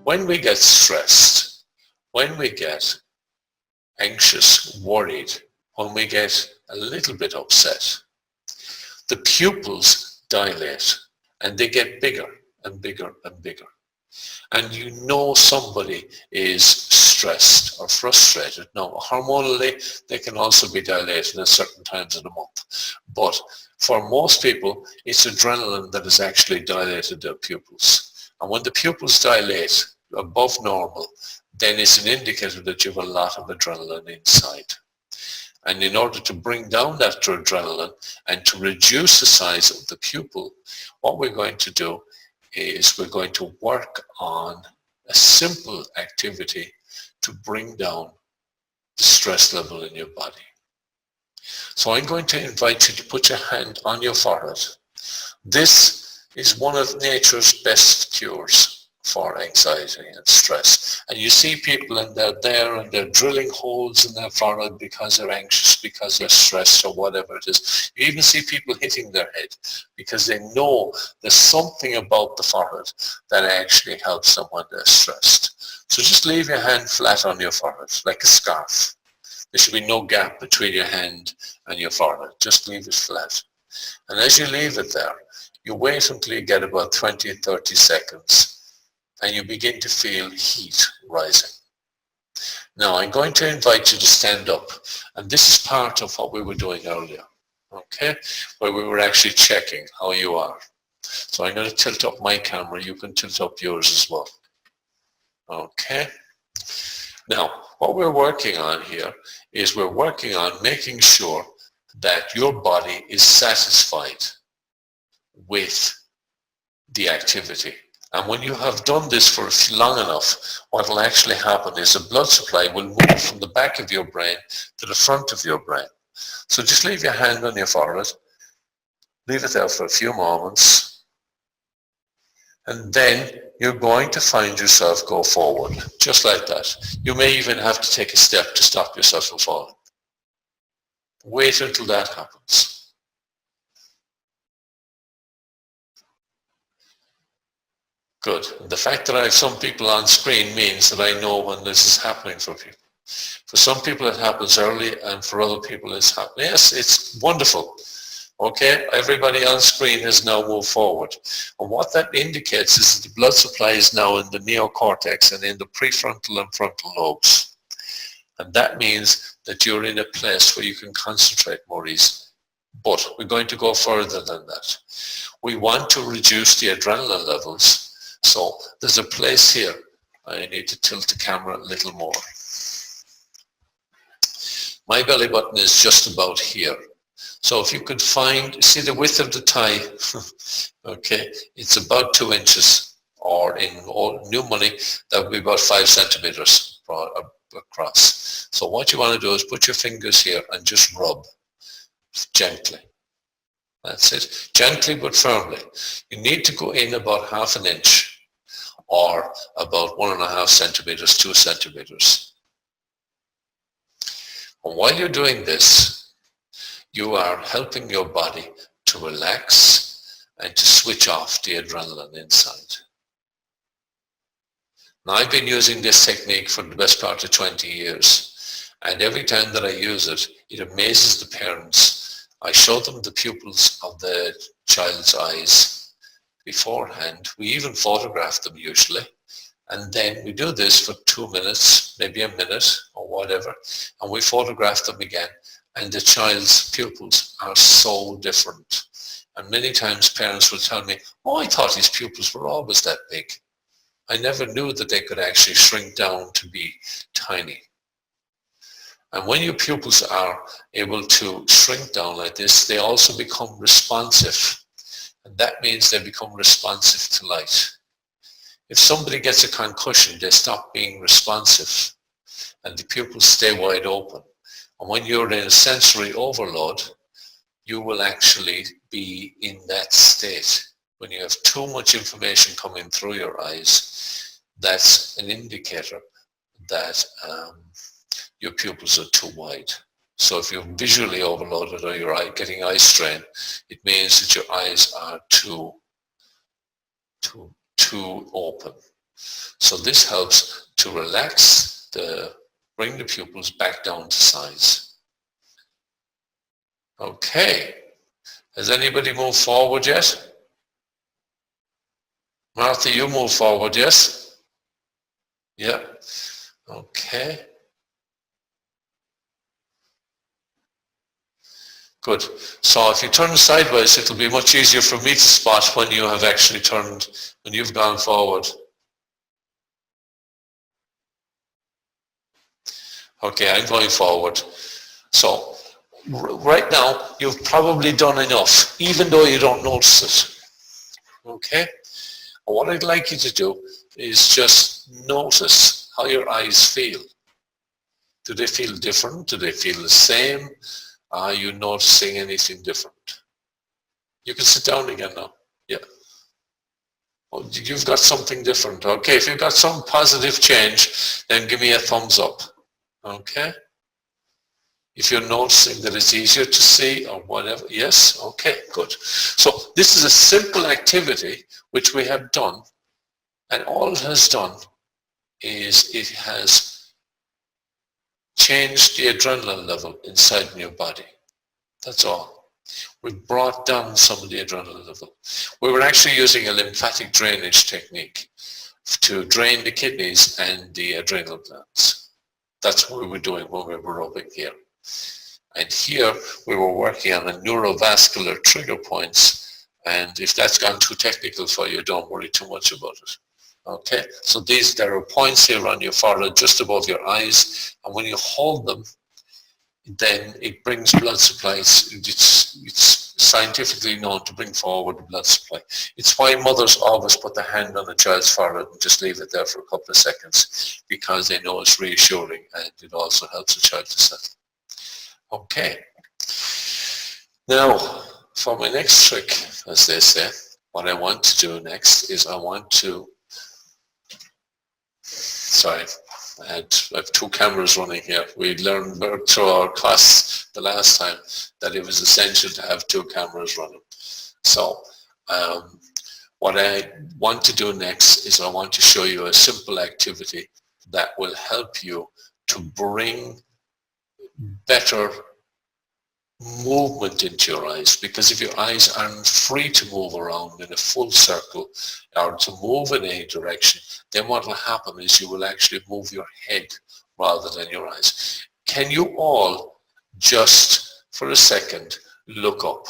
when we get stressed, when we get anxious, worried, when we get a little bit upset, the pupils dilate and they get bigger and bigger and bigger. And you know somebody is stressed or frustrated. Now, hormonally, they can also be dilated at certain times of the month. But for most people, it's adrenaline that has actually dilated their pupils. And when the pupils dilate above normal, then it's an indicator that you have a lot of adrenaline inside. And in order to bring down that adrenaline and to reduce the size of the pupil, what we're going to do is we're going to work on a simple activity to bring down the stress level in your body. So I'm going to invite you to put your hand on your forehead. This is one of nature's best cures for anxiety and stress. And you see people and they're there and they're drilling holes in their forehead because they're anxious, because they're stressed or whatever it is. You even see people hitting their head because they know there's something about the forehead that actually helps them when they're stressed. So just leave your hand flat on your forehead like a scarf. There should be no gap between your hand and your forehead. Just leave it flat. And as you leave it there, you wait until you get about 20 or 30 seconds and you begin to feel heat rising. Now I'm going to invite you to stand up, and this is part of what we were doing earlier, okay, where we were actually checking how you are. So I'm going to tilt up my camera, you can tilt up yours as well. Okay. Now what we're working on here is we're working on making sure that your body is satisfied with the activity. And when you have done this for long enough, what will actually happen is the blood supply will move from the back of your brain to the front of your brain. So just leave your hand on your forehead, leave it there for a few moments, and then you're going to find yourself go forward, just like that. You may even have to take a step to stop yourself from falling. Wait until that happens. Good. The fact that I have some people on screen means that I know when this is happening for people. For some people it happens early, and for other people it's happening. Yes, it's wonderful. Okay, everybody on screen has now moved forward. And what that indicates is that the blood supply is now in the neocortex and in the prefrontal and frontal lobes. And that means that you're in a place where you can concentrate more easily. But we're going to go further than that. We want to reduce the adrenaline levels. So there's a place here. I need to tilt the camera a little more. My belly button is just about here. So if you could find, see the width of the tie, okay, it's about 2 inches, or in new money, that would be about 5 centimeters across. So what you want to do is put your fingers here and just rub gently. That's it. Gently but firmly. You need to go in about 1/2 inch or about 1.5 centimeters, 2 centimeters. And while you're doing this, you are helping your body to relax and to switch off the adrenaline inside. Now I've been using this technique for the best part of 20 years. And every time that I use it, it amazes the parents. I show them the pupils of the child's eyes beforehand. We even photograph them usually. And then we do this for 2 minutes, maybe a minute or whatever. And we photograph them again. And the child's pupils are so different. And many times parents will tell me, oh, I thought his pupils were always that big. I never knew that they could actually shrink down to be tiny. And when your pupils are able to shrink down like this, they also become responsive. And that means they become responsive to light. If somebody gets a concussion, they stop being responsive and the pupils stay wide open. And when you're in a sensory overload, you will actually be in that state. When you have too much information coming through your eyes, that's an indicator that your pupils are too wide. So if you're visually overloaded or you're getting eye strain, it means that your eyes are too open. So this helps to relax bring the pupils back down to size. Okay. Has anybody moved forward yet? Martha, you move forward, yes? Yeah. Okay. Good. So if you turn sideways, it'll be much easier for me to spot when you have actually turned, when you've gone forward. Okay, I'm going forward. So right now, you've probably done enough, even though you don't notice it. Okay? And what I'd like you to do is just notice how your eyes feel. Do they feel different? Do they feel the same? Are you noticing anything different? You can sit down again now. Yeah. Oh, you've got something different. Okay, if you've got some positive change, then give me a thumbs up. Okay? If you're noticing that it's easier to see or whatever, yes? Okay, good. So this is a simple activity which we have done, and all it has done is it has changed the adrenaline level inside your body. That's all. We've brought down some of the adrenaline level. We were actually using a lymphatic drainage technique to drain the kidneys and the adrenal glands. That's what we were doing when we were rubbing here. And here we were working on the neurovascular trigger points. And if that's gone too technical for you, don't worry too much about it. Okay, so there are points here on your forehead just above your eyes, and when you hold them, then it brings blood supplies. It's scientifically known to bring forward the blood supply. It's why mothers always put their hand on a child's forehead and just leave it there for a couple of seconds, because they know it's reassuring and it also helps the child to settle. Okay, now for my next trick, as they say, what I want to do next is I want to sorry, I have two cameras running here. We learned through our class the last time that it was essential to have two cameras running. So what I want to do next is I want to show you a simple activity that will help you to bring better movement into your eyes, because if your eyes aren't free to move around in a full circle or to move in any direction, then what will happen is you will actually move your head rather than your eyes. Can you all just for a second look up?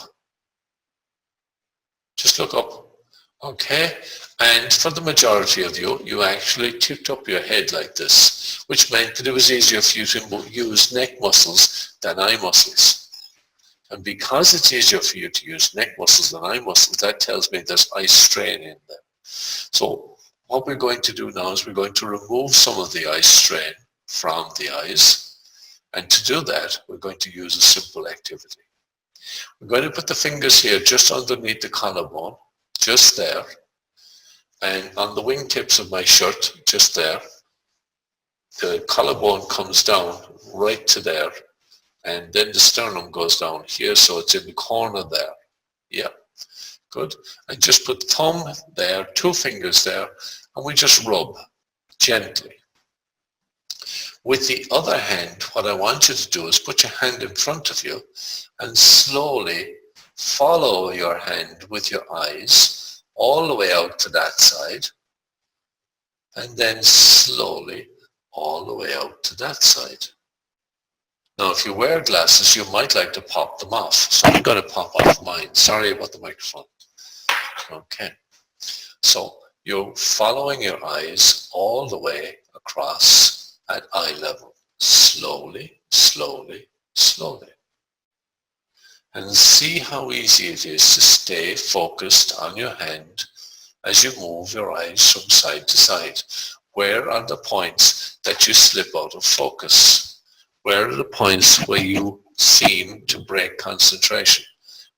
Just look up. Okay, and for the majority of you, you actually tipped up your head like this, which meant that it was easier for you to use neck muscles than eye muscles. And because it's easier for you to use neck muscles than eye muscles, that tells me there's eye strain in there. So what we're going to do now is we're going to remove some of the eye strain from the eyes. And to do that, we're going to use a simple activity. We're going to put the fingers here just underneath the collarbone, just there. And on the wingtips of my shirt, just there. The collarbone comes down right to there. And then the sternum goes down here, so it's in the corner there. Yeah, good. And just put thumb there, two fingers there, and we just rub gently. With the other hand, what I want you to do is put your hand in front of you and slowly follow your hand with your eyes all the way out to that side, and then slowly all the way out to that side. Now, if you wear glasses, you might like to pop them off. So I'm going to pop off mine. Sorry about the microphone. Okay. So you're following your eyes all the way across at eye level. Slowly, slowly, slowly. And see how easy it is to stay focused on your hand as you move your eyes from side to side. Where are the points that you slip out of focus? Where are the points where you seem to break concentration,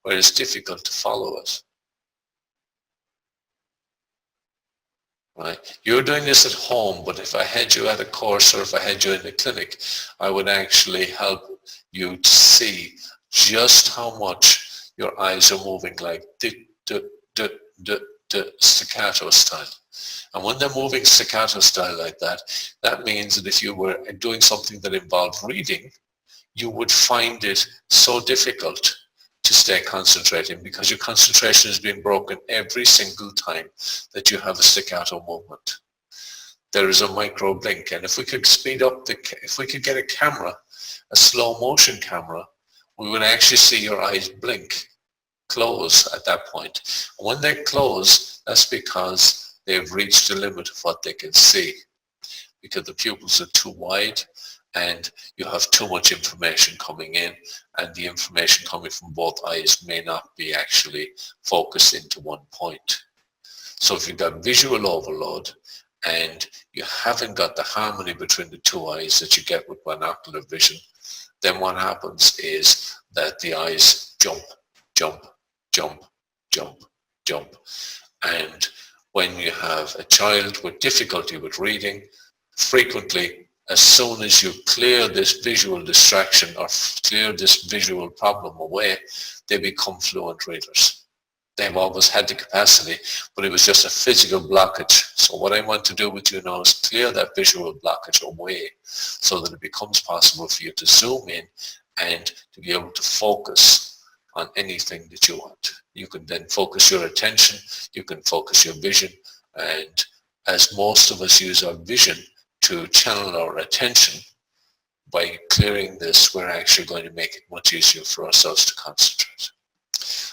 where it's difficult to follow it? Right? You're doing this at home, but if I had you at a course or if I had you in the clinic, I would actually help you to see just how much your eyes are moving like staccato style. And when they're moving staccato style like that, that means that if you were doing something that involved reading, you would find it so difficult to stay concentrating because your concentration is being broken every single time that you have a staccato movement. There is a micro blink, and if we could speed up if we could get a camera, a slow motion camera, we would actually see your eyes blink, close at that point. When they close, that's because they've reached the limit of what they can see, because the pupils are too wide and you have too much information coming in, and the information coming from both eyes may not be actually focused into one point. So if you've got visual overload and you haven't got the harmony between the two eyes that you get with binocular vision, then what happens is that the eyes jump, jump, jump, jump, jump. And when you have a child with difficulty with reading, frequently, as soon as you clear this visual distraction or clear this visual problem away, they become fluent readers. They've always had the capacity, but it was just a physical blockage. So what I want to do with you now is clear that visual blockage away so that it becomes possible for you to zoom in and to be able to focus on anything that you want. You can then focus your attention, you can focus your vision, and as most of us use our vision to channel our attention, by clearing this, we're actually going to make it much easier for ourselves to concentrate.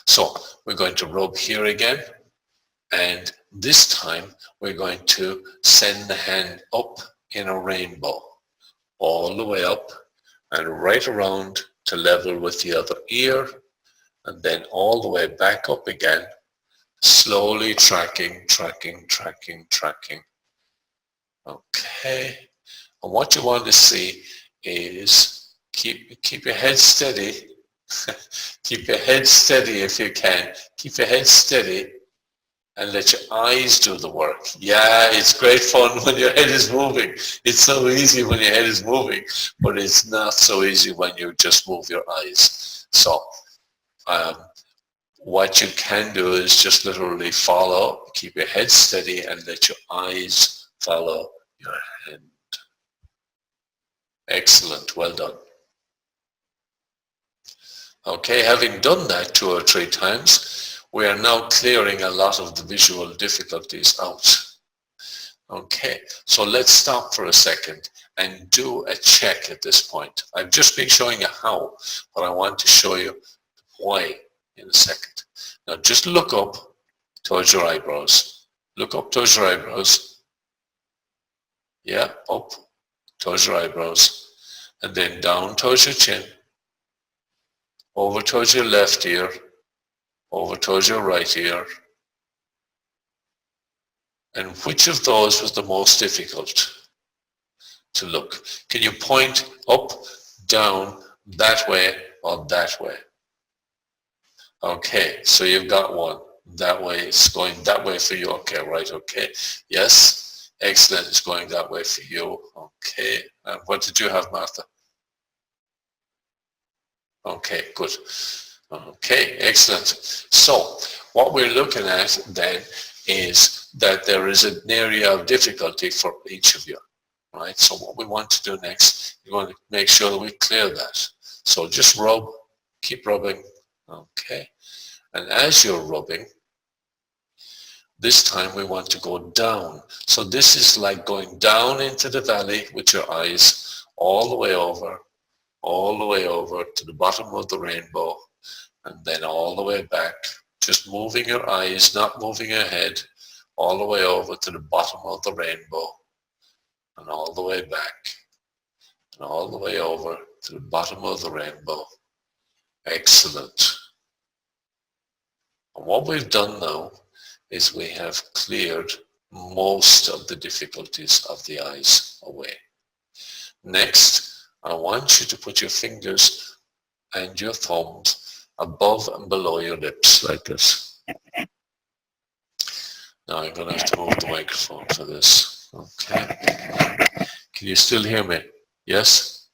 So we're going to rub here again, and this time we're going to send the hand up in a rainbow, all the way up and right around to level with the other ear, and then all the way back up again, slowly tracking, tracking, tracking, tracking. Okay, and what you want to see is keep your head steady. Keep your head steady if you can. Keep your head steady and let your eyes do the work. Yeah, it's great fun when your head is moving. It's so easy when your head is moving, but it's not so easy when you just move your eyes. So what you can do is just literally follow, keep your head steady and let your eyes follow your hand. Excellent, well done. Okay, having done that 2 or 3 times, we are now clearing a lot of the visual difficulties out. Okay, so let's stop for a second and do a check at this point. I've just been showing you how, but I want to show you why in a second. Now just look up towards your eyebrows. Look up towards your eyebrows. Yeah, up towards your eyebrows. And then down towards your chin. Over towards your left ear. Over towards your right ear. And which of those was the most difficult to look? Can you point up, down, that way, or that way? Okay, so you've got one. That way, it's going that way for you. Okay, right, okay. Yes, excellent, it's going that way for you. Okay, and what did you have, Martha? Okay, good. Okay, excellent. So, what we're looking at then is that there is an area of difficulty for each of you, right? So what we want to do next, we want to make sure that we clear that. So just rub, keep rubbing, okay? And as you're rubbing, this time we want to go down. So this is like going down into the valley with your eyes all the way over to the bottom of the rainbow, and then all the way back, just moving your eyes, not moving your head, all the way over to the bottom of the rainbow, and all the way back, and all the way over to the bottom of the rainbow. Excellent. And what we've done now is we have cleared most of the difficulties of the eyes away. Next, I want you to put your fingers and your thumbs above and below your lips like this. Now I'm going to have to move the microphone for this. Okay. Can you still hear me? Yes?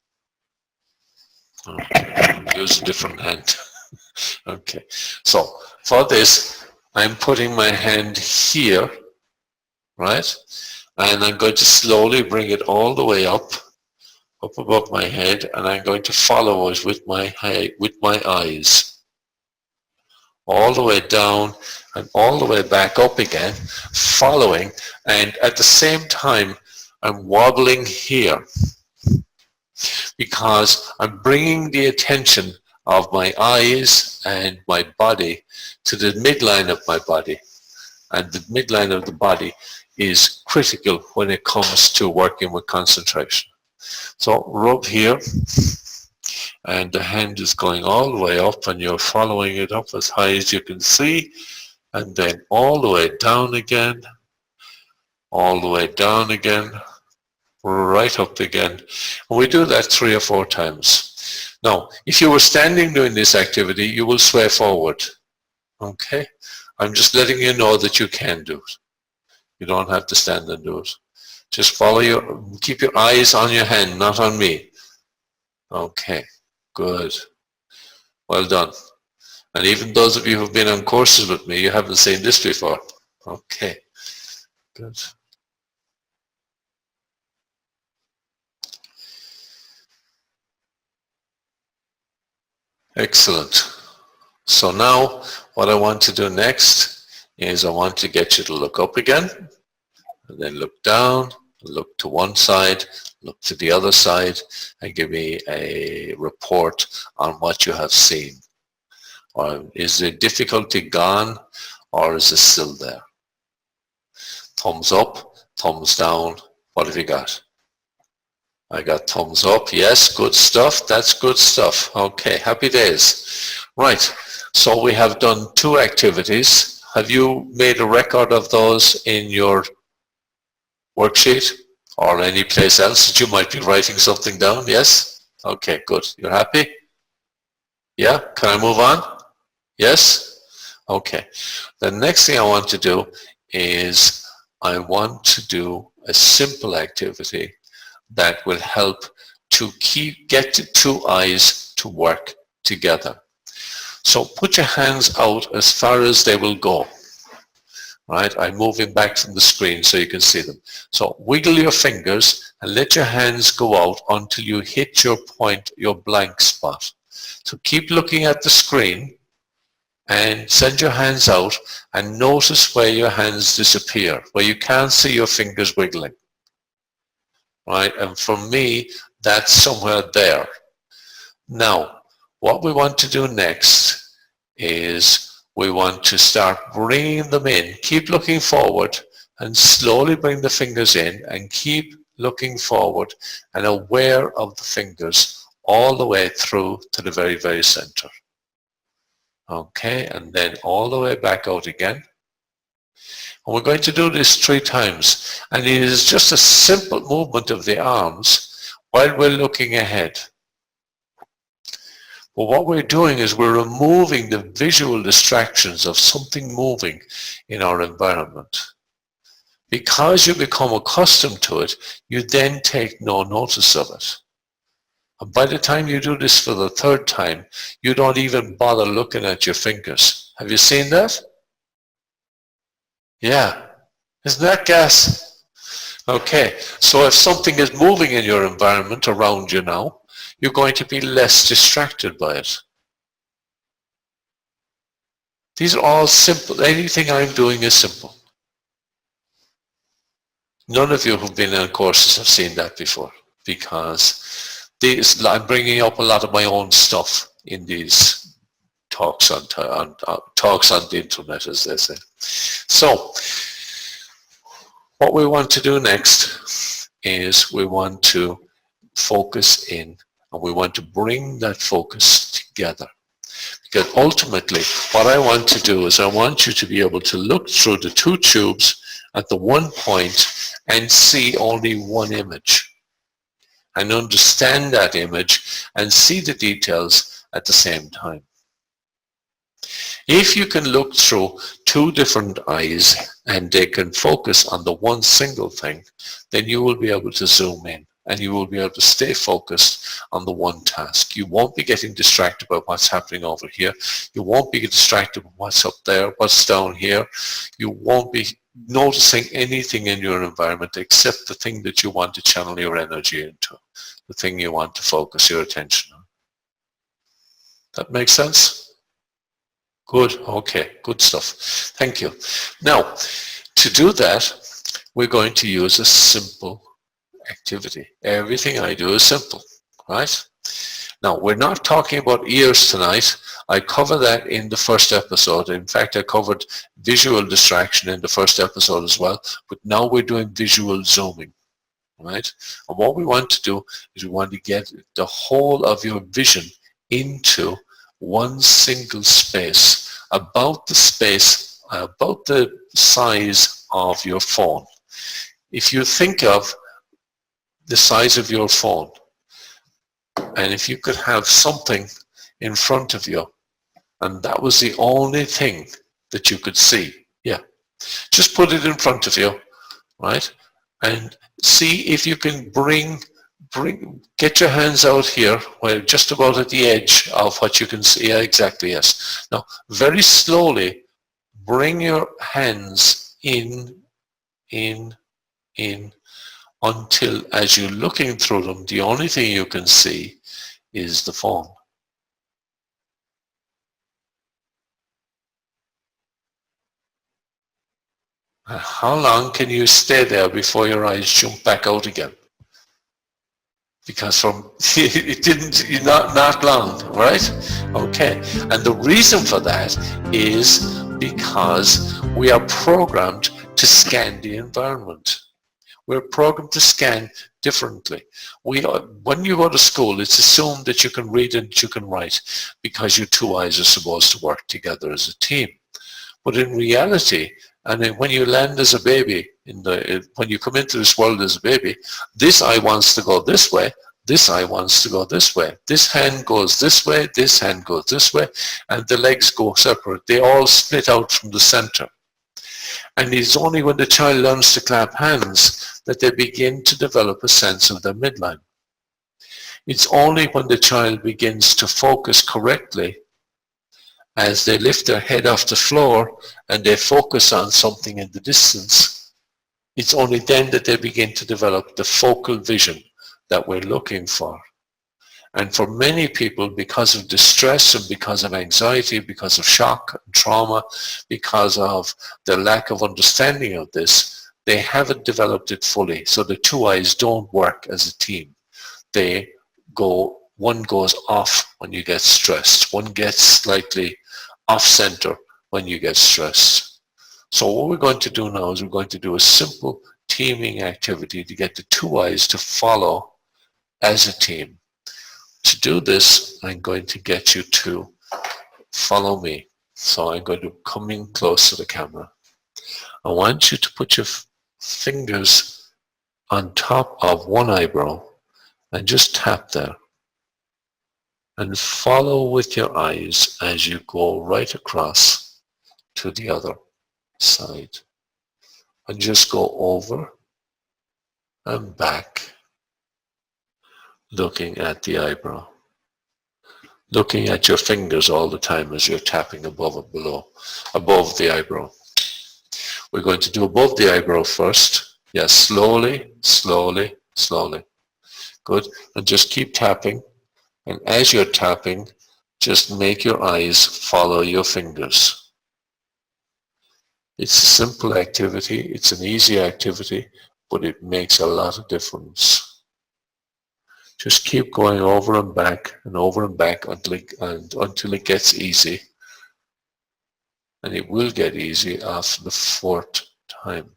Okay. I'll use a different hand. Okay. So for this, I'm putting my hand here right? And I'm going to slowly bring it all the way up above my head, and I'm going to follow it with my eyes, all the way down and all the way back up again, following, and at the same time, I'm wobbling here because I'm bringing the attention of my eyes and my body to the midline of my body. And the midline of the body is critical when it comes to working with concentration. So rub here, and the hand is going all the way up, and you're following it up as high as you can see, and then all the way down again, all the way down again, right up again. And we do that 3 or 4 times. Now, if you were standing doing this activity, you will sway forward. Okay? I'm just letting you know that you can do it. You don't have to stand and do it. Just keep your eyes on your hand, not on me. Okay, good. Well done. And even those of you who've been on courses with me, you haven't seen this before. Okay, good. Excellent. So now what I want to do next is I want to get you to look up again, and then look down, look to one side, look to the other side, and give me a report on what you have seen. Or is the difficulty gone, or is it still there? Thumbs up, thumbs down, what have you got? I got thumbs up, yes, good stuff, that's good stuff. Okay, happy days. Right, so we have done 2 activities. Have you made a record of those in your worksheet or any place else that you might be writing something down? Yes? Okay, good. You're happy? Yeah? Can I move on? Yes? Okay. The next thing I want to do is I want to do a simple activity that will help to get the 2 eyes to work together. So put your hands out as far as they will go. Right, I'm moving back from the screen so you can see them. So wiggle your fingers and let your hands go out until you hit your point, your blank spot. So keep looking at the screen and send your hands out and notice where your hands disappear, where you can't see your fingers wiggling. Right, and for me, that's somewhere there. Now, what we want to do next is we want to start bringing them in. Keep looking forward and slowly bring the fingers in and keep looking forward and aware of the fingers all the way through to the very, very center. Okay, and then all the way back out again. And we're going to do this 3 times. And it is just a simple movement of the arms while we're looking ahead. But what we're doing is we're removing the visual distractions of something moving in our environment. Because you become accustomed to it, you then take no notice of it. And by the time you do this for the 3rd time, you don't even bother looking at your fingers. Have you seen that? Yeah. Isn't that gas? Okay. So if something is moving in your environment around you now, you're going to be less distracted by it. These are all simple. Anything I'm doing is simple. None of you who've been in courses have seen that before, because I'm bringing up a lot of my own stuff in these talks on the internet, as they say. So what we want to do next is we want to focus in, and we want to bring that focus together. Because ultimately, what I want to do is I want you to be able to look through the 2 tubes at the one point and see only one image, and understand that image and see the details at the same time. If you can look through 2 different eyes and they can focus on the one single thing, then you will be able to zoom in. and you will be able to stay focused on the one task. You won't be getting distracted by what's happening over here. You won't be distracted by what's up there, what's down here. You won't be noticing anything in your environment except the thing that you want to channel your energy into, the thing you want to focus your attention on. That makes sense? Good. Okay. Good stuff. Thank you. Now, to do that, we're going to use a simple activity. Everything I do is simple, right? Now, we're not talking about ears tonight. I cover that in the first episode. In fact, I covered visual distraction in the first episode as well. But now we're doing visual zooming, right? And what we want to do is we want to get the whole of your vision into one single space, about the size of your phone. If you think of the size of your phone, and if you could have something in front of you, and that was the only thing that you could see, yeah, just put it in front of you, right? And see if you can get your hands out here, where just about at the edge of what you can see. Yeah, exactly, yes. Now, very slowly, bring your hands in, until as you're looking through them, the only thing you can see is the phone. How long can you stay there before your eyes jump back out again? Because it didn't, not long, right? Okay, and the reason for that is because we are programmed to scan the environment. We're programmed to scan differently. When you go to school, it's assumed that you can read and you can write because your two eyes are supposed to work together as a team. But in reality, and when you land as a baby, when you come into this world as a baby, this eye wants to go this way, this eye wants to go this way, this hand goes this way, this hand goes this way, and the legs go separate. They all split out from the center. And it's only when the child learns to clap hands that they begin to develop a sense of their midline. It's only when the child begins to focus correctly as they lift their head off the floor and they focus on something in the distance, it's only then that they begin to develop the focal vision that we're looking for. And for many people, because of distress and because of anxiety, because of shock and trauma, because of the lack of understanding of this, they haven't developed it fully. So the two eyes don't work as a team. One goes off when you get stressed. One gets slightly off center when you get stressed. So what we're going to do now is we're going to do a simple teaming activity to get the two eyes to follow as a team. To do this, I'm going to get you to follow me. So I'm going to come in close to the camera. I want you to put your fingers on top of one eyebrow and just tap there. And follow with your eyes as you go right across to the other side. And just go over and back, looking at the eyebrow. Looking at your fingers all the time as you're tapping above the eyebrow. We're going to do above the eyebrow first. Yes, slowly, slowly, slowly. Good. And just keep tapping. And as you're tapping, just make your eyes follow your fingers. It's a simple activity. It's an easy activity, but it makes a lot of difference. Just keep going over and back until it gets easy. And it will get easy after the fourth time.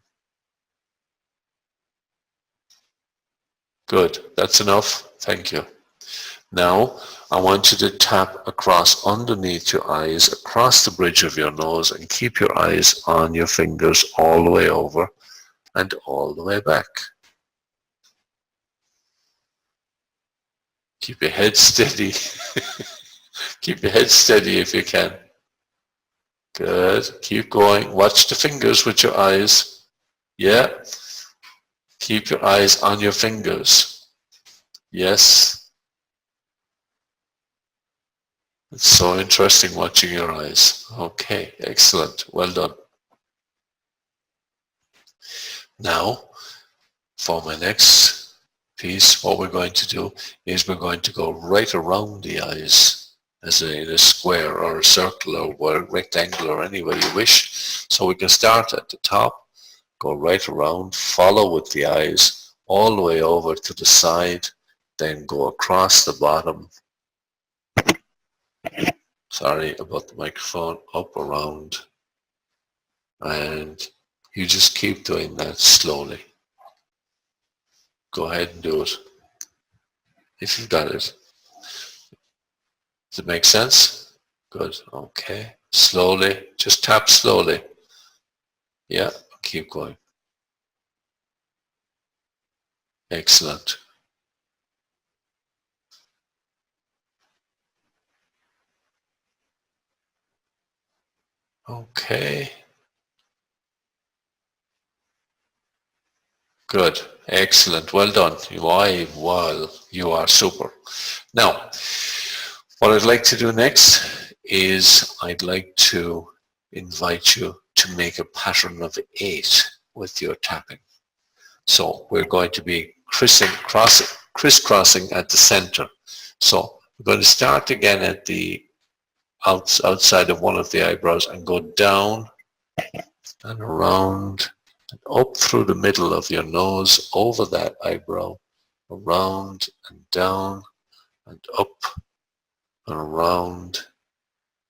Good. That's enough. Thank you. Now, I want you to tap across underneath your eyes, across the bridge of your nose, and keep your eyes on your fingers all the way over and all the way back. Keep your head steady. Keep your head steady if you can. Good. Keep going. Watch the fingers with your eyes. Yeah. Keep your eyes on your fingers. Yes. It's so interesting watching your eyes. Okay, excellent. Well done. Now, for my next piece, what we're going to do is we're going to go right around the eyes as in a square or a circle or a rectangle or any way you wish. So we can start at the top, go right around, follow with the eyes all the way over to the side, then go across the bottom. Sorry about the microphone, up around, and you just keep doing that slowly. Go ahead and do it if you've got it. Does it make sense? Good. Okay. Slowly. Just tap slowly. Yeah. Keep going. Excellent. Okay. Good. Excellent. Well done. You are super. Now, what I'd like to do next is I'd like to invite you to make a pattern of 8 with your tapping. So we're going to be crisscrossing at the center. So we're going to start again at the outside of one of the eyebrows and go down and around and up through the middle of your nose, over that eyebrow, around and down and up and around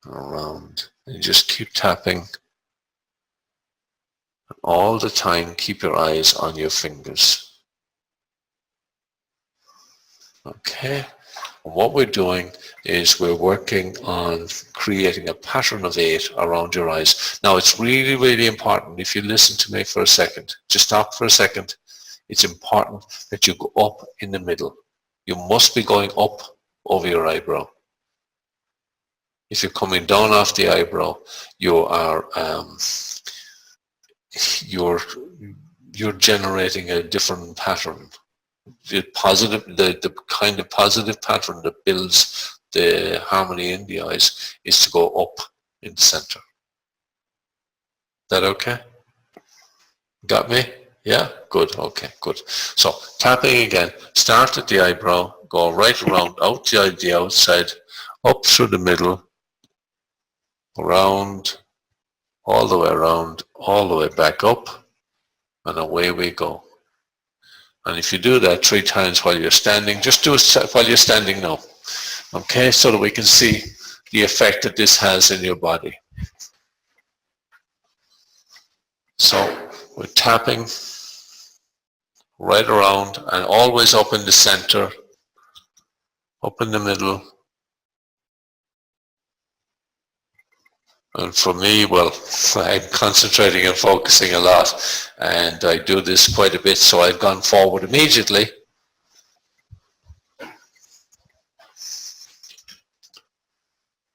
and around. And you just keep tapping. And all the time, keep your eyes on your fingers. Okay. And what we're doing is we're working on creating a pattern of 8 around your eyes. Now it's really, really important, if you listen to me for a second, just stop for a second. It's important that you go up in the middle. You must be going up over your eyebrow. If you're coming down off the eyebrow, you are you're generating a different pattern. The kind of positive pattern that builds the harmony in the eyes is to go up in the center. That okay? Got me? Yeah? Good. Okay, good. So tapping again. Start at the eyebrow, go right around, out the outside, up through the middle, around, all the way around, all the way back up, and away we go. And if you do that 3 times while you're standing, just do it while you're standing now. Okay, so that we can see the effect that this has in your body. So we're tapping right around and always up in the center, up in the middle. And for me, well, I'm concentrating and focusing a lot, and I do this quite a bit, so I've gone forward immediately.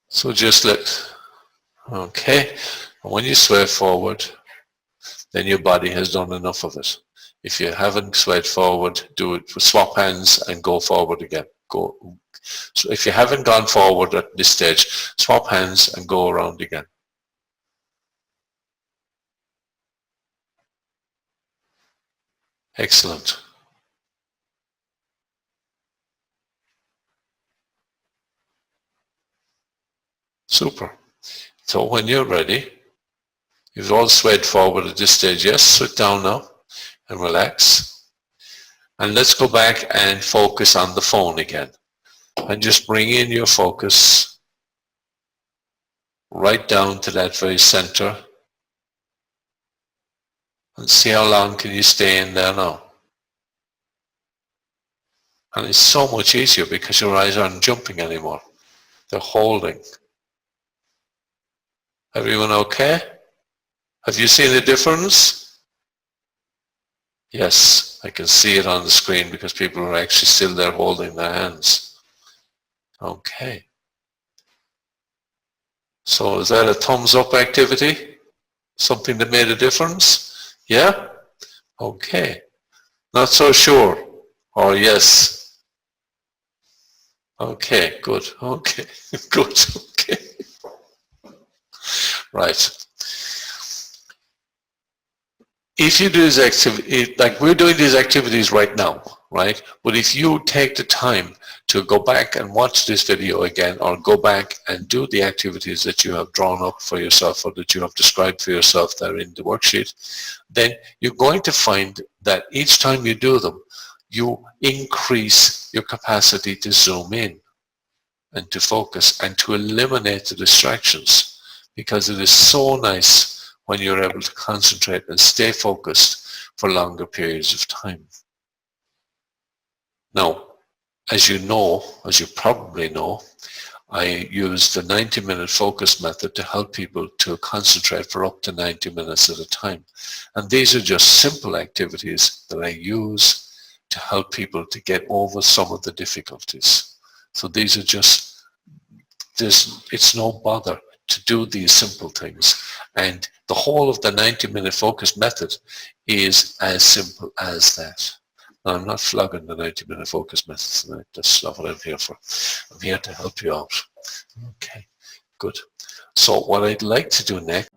So just okay, and when you sway forward, then your body has done enough of it. If you haven't swayed forward, do it, swap hands and go forward again. So if you haven't gone forward at this stage, swap hands and go around again. Excellent. Super. So when you're ready, you've all swayed forward at this stage. Yes, sit down now and relax. And let's go back and focus on the phone again. And just bring in your focus right down to that very center. And see how long can you stay in there now. And it's so much easier because your eyes aren't jumping anymore. They're holding. Everyone okay? Have you seen the difference? Yes, I can see it on the screen because people are actually still there holding their hands. Okay. So is that a thumbs up activity? Something that made a difference? Yeah? Okay. Not so sure. Or yes. Okay, good. Okay, good. Okay. Right. If you do this activity, like we're doing these activities right now, right? But if you take the time to go back and watch this video again, or go back and do the activities that you have drawn up for yourself or that you have described for yourself that are in the worksheet, then you're going to find that each time you do them, you increase your capacity to zoom in and to focus and to eliminate the distractions, because it is so nice when you're able to concentrate and stay focused for longer periods of time. Now, as you know, as you probably know, I use the 90-minute focus method to help people to concentrate for up to 90 minutes at a time. And these are just simple activities that I use to help people to get over some of the difficulties. So these are just, it's no bother to do these simple things. And the whole of the 90-minute focus method is as simple as that. Now, I'm not flogging the 90-minute focus method tonight. That's not what I'm here for. I'm here to help you out. Okay, good. So what I'd like to do next